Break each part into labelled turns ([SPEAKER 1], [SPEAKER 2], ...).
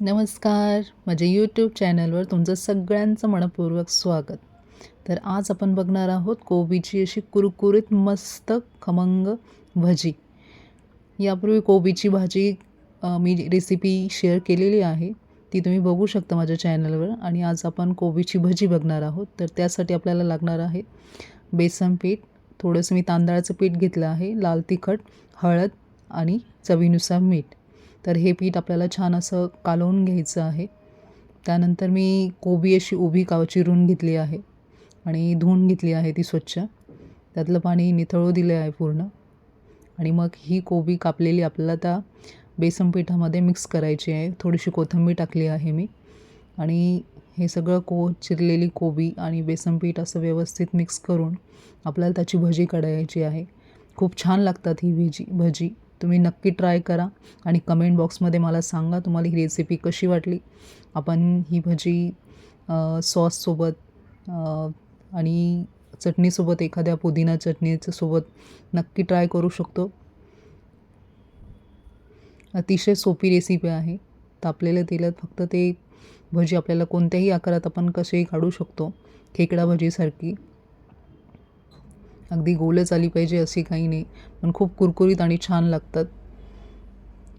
[SPEAKER 1] नमस्कार. माझ्या यूट्यूब चॅनलवर तुमचं सगळ्यांचं मनःपूर्वक स्वागत. तर आज आपण बघणार आहोत कोबीची अशी कुरकुरीत मस्त खमंग भजी. यापूर्वी कोबीची भाजी मी रेसिपी शेअर केलेली आहे. ती तुम्ही बघू शकता माझ्या चॅनलवर. आणि आज आपण कोबीची भजी बघणार आहोत. तर त्यासाठी आपल्याला लागणार आहे बेसन पीठ, थोडंसं मी तांदळाचं पीठ घेतलं आहे, लाल तिखट, हळद आणि चवीनुसार मीठ. तर हे पीठ आपल्याला छान असं कालवून घ्यायचं आहे. त्यानंतर मी कोबी अशी उभी चिरून घेतली आहे आणि धुवून घेतली आहे ती स्वच्छ. त्यातलं पाणी निथळू दिलं आहे पूर्ण. आणि मग ही कोबी कापलेली आपल्याला त्या बेसन पिठामध्ये मिक्स करायची आहे. थोडीशी कोथिंबीर टाकली आहे मी. आणि हे सगळं चिरलेली कोबी आणि बेसन पीठ असं व्यवस्थित मिक्स करून आपल्याला त्याची भजी काढायची आहे. खूप छान लागतात ही भजी. तुम्ही नक्की ट्राय करा आणि कमेंट बॉक्समध्ये मला सांगा तुम्हाला ही रेसिपी कशी वाटली. आपण ही भजी सॉससोबत आणि चटणीसोबत, एखाद्या पुदिना चटणीच्या सोबत नक्की ट्राय करू शकतो. अतिशय सोपी रेसिपी आहे. तापलेल्या तेलात फक्त ते भजी आपल्याला कोणत्याही आकारात आपण कसेही काढू शकतो. खेकडा भजीसारखी अगदी गोलच आली पाहिजे अशी काही नाही, पण खूप कुरकुरीत आणि छान लागतात.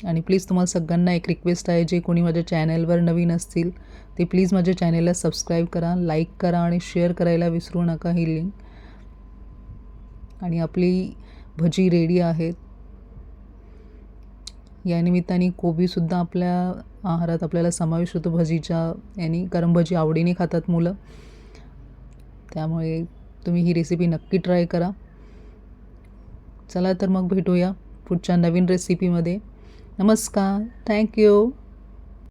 [SPEAKER 1] आणि प्लीज तुम्हाला सगळ्यांना एक रिक्वेस्ट आहे, जे कोणी माझ्या चॅनलवर नवीन असतील ते प्लीज माझ्या चॅनलला सबस्क्राईब करा, लाईक करा आणि शेअर करायला विसरू नका ही लिंक. आणि आपली भजी रेडी आहेत. या निमित्ताने कोबीसुद्धा आपल्या आहारात आपल्याला समावेश होतो भजीच्या याने, कारण भजी आवडीने खातात मुलं. त्यामुळे तुम्ही ही रेसिपी नक्की ट्राय करा. चला तर मग भेटूया पुढच्या नवीन रेसिपीमध्ये. नमस्कार. थँक्यू.